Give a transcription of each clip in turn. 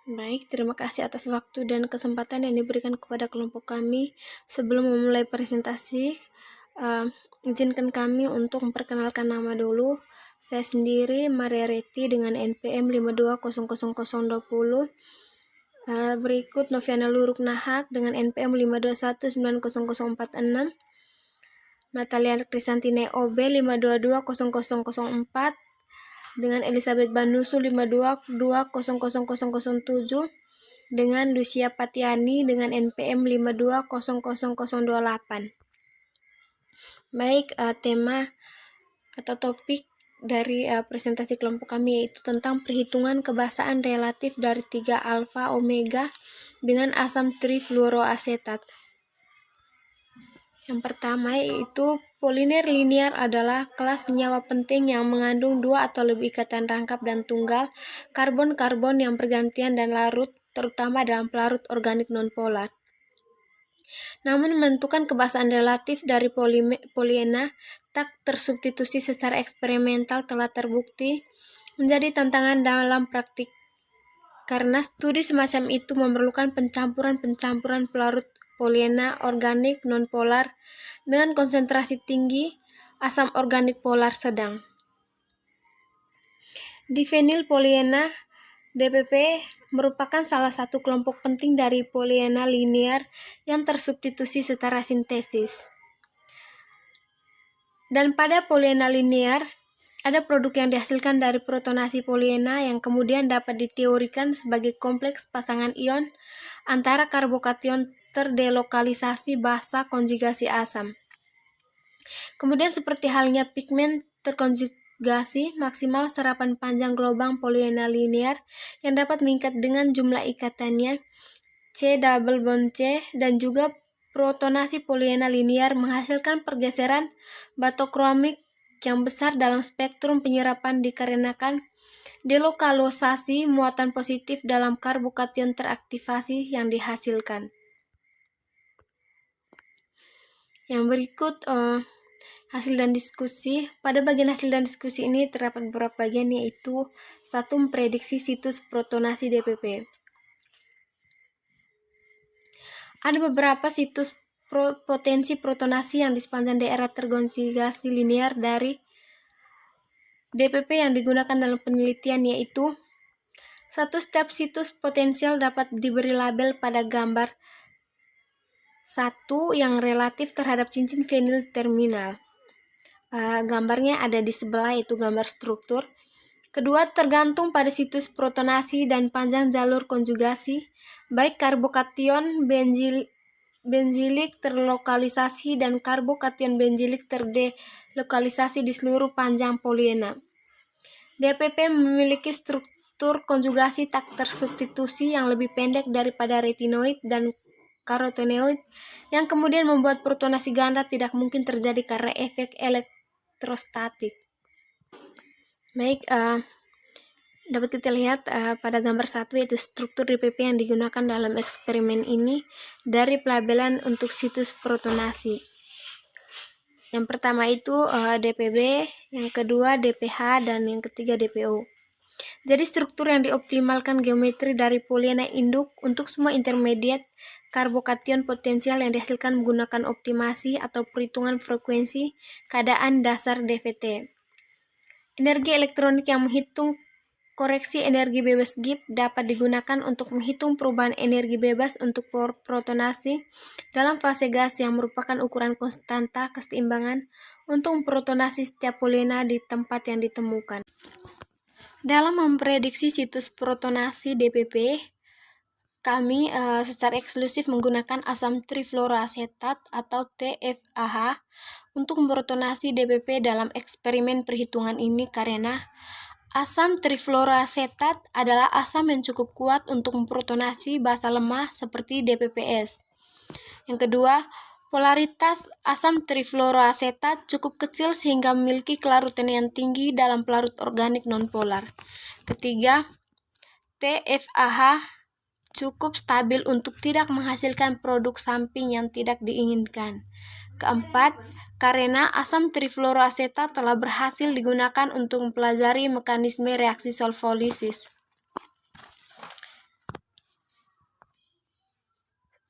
Baik, terima kasih atas waktu dan kesempatan yang diberikan kepada kelompok kami. Sebelum memulai presentasi, izinkan kami untuk memperkenalkan nama dulu. Saya sendiri Maria Reti dengan NPM 52000020. Berikut Noviana Luruk Nahak dengan NPM 521900046. Natalia Krisantine OB 5220004 dengan Elizabeth Banusu 5220007 dengan Lucia Patiani dengan NPM 5200028. Baik, tema atau topik dari presentasi kelompok kami yaitu tentang perhitungan kebasaan relatif dari 3 alfa omega dengan asam trifluoroasetat. Yang pertama yaitu poliner linear adalah kelas senyawa penting yang mengandung 2 atau lebih ikatan rangkap dan tunggal karbon-karbon yang bergantian dan larut, terutama dalam pelarut organik nonpolar. Namun menentukan kebasaan relatif dari poliena tak tersubstitusi secara eksperimental telah terbukti menjadi tantangan dalam praktik karena studi semacam itu memerlukan pencampuran pelarut poliena organik nonpolar dengan konsentrasi tinggi asam organik polar sedang. Difenilpoliena DPP merupakan salah satu kelompok penting dari poliena linear yang tersubstitusi secara sintesis. Dan pada poliena linear, ada produk yang dihasilkan dari protonasi poliena yang kemudian dapat diteorikan sebagai kompleks pasangan ion antara karbokation terdelokalisasi basa konjugasi asam. Kemudian seperti halnya pigmen terkonjugasi, maksimal serapan panjang gelombang poliena linear yang dapat meningkat dengan jumlah ikatannya C double bond C dan juga protonasi poliena linear menghasilkan pergeseran batokromik yang besar dalam spektrum penyerapan dikarenakan delokalisasi muatan positif dalam karbokation teraktivasi yang dihasilkan. Yang berikut hasil dan diskusi. Pada bagian hasil dan diskusi ini terdapat beberapa bagian yaitu 1. Memprediksi situs protonasi DPP. Ada beberapa situs potensi protonasi yang di sepanjang daerah terkonjugasi linear dari DPP yang digunakan dalam penelitian yaitu 1. Setiap situs potensial dapat diberi label pada gambar 1 yang relatif terhadap cincin vinyl terminal. Gambarnya ada di sebelah, itu gambar struktur. Kedua, tergantung pada situs protonasi dan panjang jalur konjugasi, baik karbokation benzilik terlokalisasi dan karbokation benzilik terdelokalisasi di seluruh panjang poliena. DPP memiliki struktur konjugasi tak tersubstitusi yang lebih pendek daripada retinoid dan karotenoid, yang kemudian membuat protonasi ganda tidak mungkin terjadi karena efek elektrostatik. Baik, dapat kita lihat pada gambar 1 yaitu struktur DPP yang digunakan dalam eksperimen ini dari pelabelan untuk situs protonasi. Yang pertama itu DPB, yang kedua DPH, dan yang ketiga DPO. Jadi struktur yang dioptimalkan geometri dari poliena induk untuk semua intermediate karbokation potensial yang dihasilkan menggunakan optimasi atau perhitungan frekuensi keadaan dasar DVT. Energi elektronik yang menghitung koreksi energi bebas Gibbs dapat digunakan untuk menghitung perubahan energi bebas untuk protonasi dalam fase gas yang merupakan ukuran konstanta keseimbangan untuk protonasi setiap poliena di tempat yang ditemukan. Dalam memprediksi situs protonasi DPP, kami secara eksklusif menggunakan asam trifluoroasetat atau TFAH untuk memprotonasi DPP dalam eksperimen perhitungan ini karena asam trifluoroasetat adalah asam yang cukup kuat untuk memprotonasi basa lemah seperti DPPS. Yang kedua, polaritas asam trifluoroasetat cukup kecil sehingga memiliki kelarutan yang tinggi dalam pelarut organik nonpolar. Ketiga, TFAH cukup stabil untuk tidak menghasilkan produk samping yang tidak diinginkan. Keempat, karena asam trifluoroasetat telah berhasil digunakan untuk mempelajari mekanisme reaksi solvolisis.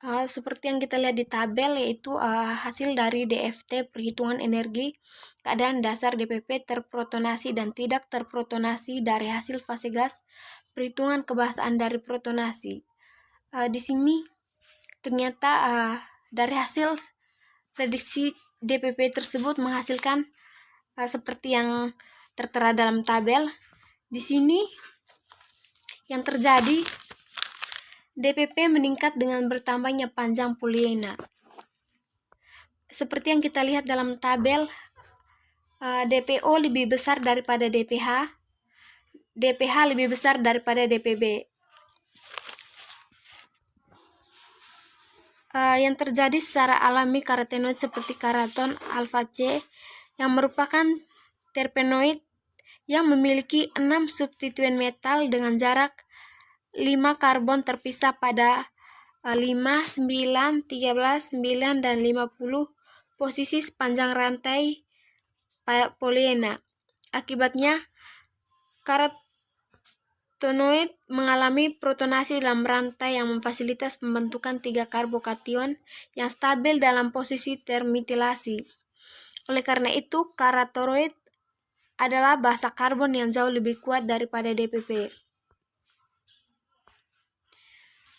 Seperti yang kita lihat di tabel, yaitu hasil dari DFT perhitungan energi keadaan dasar DPP terprotonasi dan tidak terprotonasi dari hasil fase gas perhitungan kebahasaan dari protonasi. Di sini ternyata dari hasil prediksi DPP tersebut menghasilkan seperti yang tertera dalam tabel. Di sini yang terjadi, DPP meningkat dengan bertambahnya panjang polyena. Seperti yang kita lihat dalam tabel, DPO lebih besar daripada DPH, DPH lebih besar daripada DPB. Yang terjadi secara alami karotenoid seperti keraton alfa C yang merupakan terpenoid yang memiliki 6 substituen metal dengan jarak 5 karbon terpisah pada 5, 9, 13, 9, dan 50 posisi sepanjang rantai polyena. Akibatnya, karotenoid mengalami protonasi dalam rantai yang memfasilitas pembentukan 3 karbokation yang stabil dalam posisi termetilasi. Oleh karena itu, karotenoid adalah basa karbon yang jauh lebih kuat daripada DPP.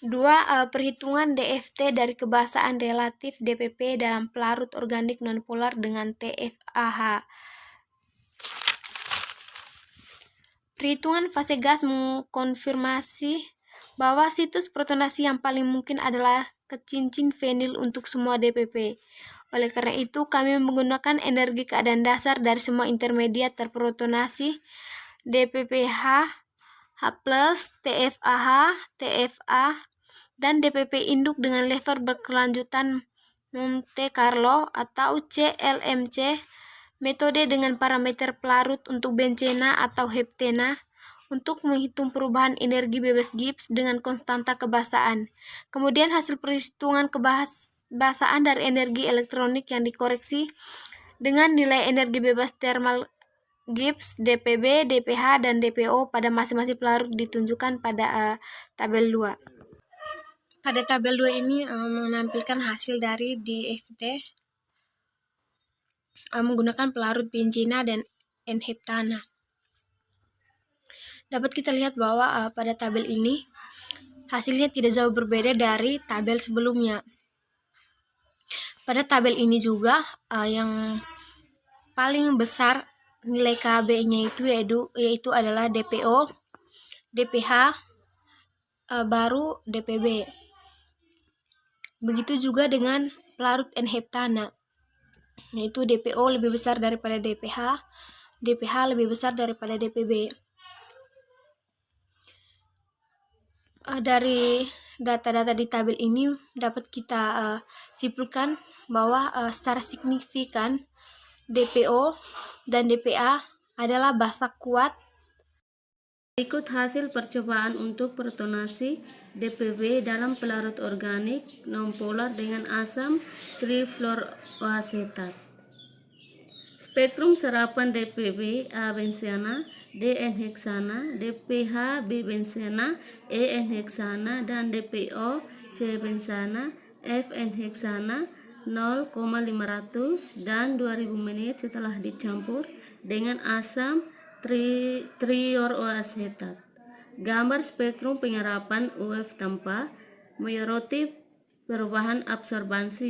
2. Perhitungan DFT dari kebasaan relatif DPP dalam pelarut organik nonpolar dengan TFAH. Perhitungan fase gas mengkonfirmasi bahwa situs protonasi yang paling mungkin adalah ke cincin vinil untuk semua DPP. Oleh karena itu, kami menggunakan energi keadaan dasar dari semua intermediat terprotonasi DPPH, H+, TFAH, TFA, dan DPP induk dengan lever berkelanjutan Monte Carlo atau CLMC, metode dengan parameter pelarut untuk bencena atau heptena untuk menghitung perubahan energi bebas Gibbs dengan konstanta kebasaan. Kemudian hasil perhitungan kebasaan dari energi elektronik yang dikoreksi dengan nilai energi bebas thermal Gibbs, DPB, DPH, dan DPO pada masing-masing pelarut ditunjukkan pada tabel 2. Pada tabel 2 ini menampilkan hasil dari DFT menggunakan pelarut benzena dan N-heptana. Dapat kita lihat bahwa pada tabel ini hasilnya tidak jauh berbeda dari tabel sebelumnya. Pada tabel ini juga yang paling besar nilai KB-nya yaitu adalah DPO, DPH, baru DPB. Begitu juga dengan pelarut N-heptana, yaitu DPO lebih besar daripada DPH, DPH lebih besar daripada DPB. Dari data-data di tabel ini dapat kita simpulkan bahwa secara signifikan DPO dan DPA adalah basa kuat. Berikut hasil percobaan untuk protonasi DPB dalam pelarut organik nonpolar dengan asam trifluoroasetat. Spektrum serapan DPB A benzena, DN-heksana, DPH B benzena, EN-heksana, dan DPO C benzena, FN-heksana 0,500 dan 2000 menit setelah dicampur dengan asam trioroasetat. Gambar spektrum penyerapan UF tanpa menyoroti perubahan absorbansi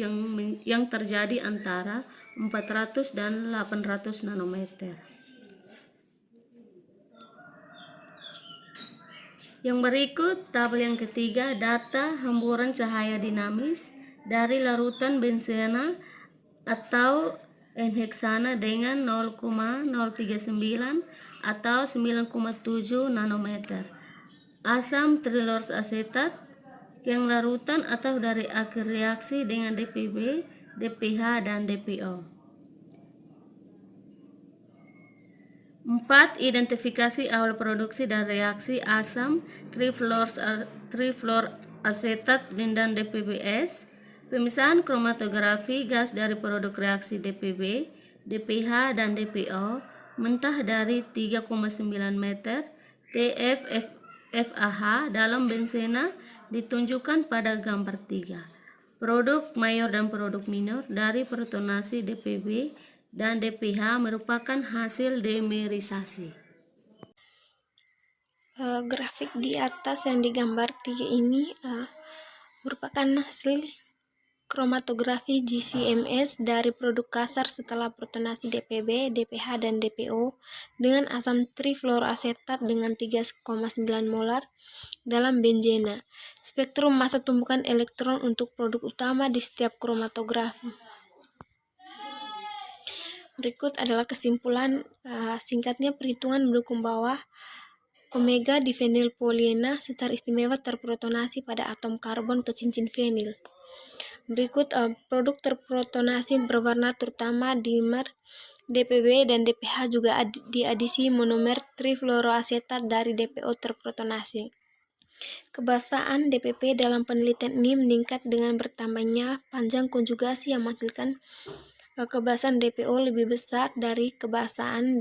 yang terjadi antara 400 dan 800 nanometer. Yang berikut tabel yang ketiga, data hamburan cahaya dinamis dari larutan benzena atau N-heksana dengan 0,039 atau 9,7 nanometer. Asam triluoroasetat yang larutan atau dari akhir reaksi dengan DPB, DPH, dan DPO. 4. Identifikasi awal produksi dan reaksi asam trifluoroasetat dan DPBS. Pemisahan kromatografi gas dari produk reaksi DPB, DPH, dan DPO mentah dari 3,9 meter TFFAH dalam benzena ditunjukkan pada gambar 3. Produk mayor dan produk minor dari protonasi DPB dan DPH merupakan hasil dimerisasi. Grafik di atas yang digambar 3 ini merupakan hasil kromatografi GCMS dari produk kasar setelah protonasi DPB, DPH, dan DPO dengan asam trifluoroasetat dengan 3,9 molar dalam benzena. Spektrum massa tumbukan elektron untuk produk utama di setiap kromatografi. Berikut adalah kesimpulan singkatnya. Perhitungan mendukung bahwa omega difenilpoliena secara istimewa terprotonasi pada atom karbon ke cincin fenil. Berikut produk terprotonasi berwarna terutama dimer DPB dan DPH juga diadisi monomer trifluoroasetat dari DPO terprotonasi. Kebasaan DPP dalam penelitian ini meningkat dengan bertambahnya panjang konjugasi yang menghasilkan kebasaan DPO lebih besar dari kebasaan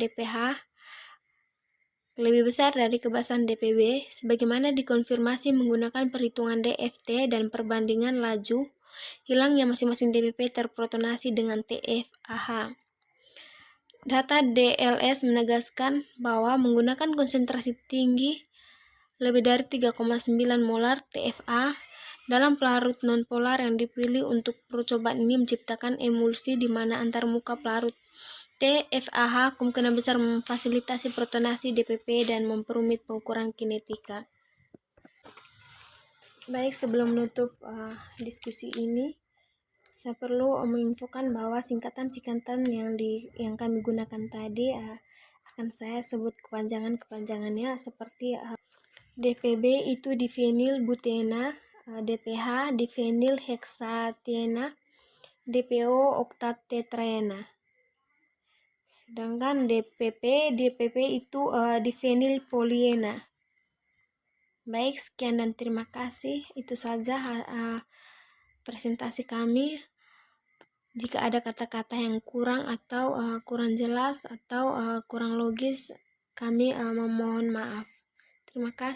DPB, sebagaimana dikonfirmasi menggunakan perhitungan DFT dan perbandingan laju hilangnya masing-masing DPP terprotonasi dengan TFAH. Data DLS menegaskan bahwa menggunakan konsentrasi tinggi lebih dari 3,9 molar TFA dalam pelarut nonpolar yang dipilih untuk percobaan ini menciptakan emulsi di mana antar muka pelarut TFAH kemungkinan besar memfasilitasi protonasi DPP dan memperumit pengukuran kinetika. Baik, sebelum menutup diskusi ini, saya perlu menginfokan bahwa singkatan-singkatan yang kami gunakan tadi akan saya sebut kepanjangannya seperti DPB itu difenil butena, DPH difenil heksatiena, DPO oktatetraena. Sedangkan DPP itu difenil poliena. Baik, sekian dan terima kasih. Itu saja presentasi kami. Jika ada kata-kata yang kurang atau kurang jelas atau kurang logis, kami memohon maaf. Terima kasih.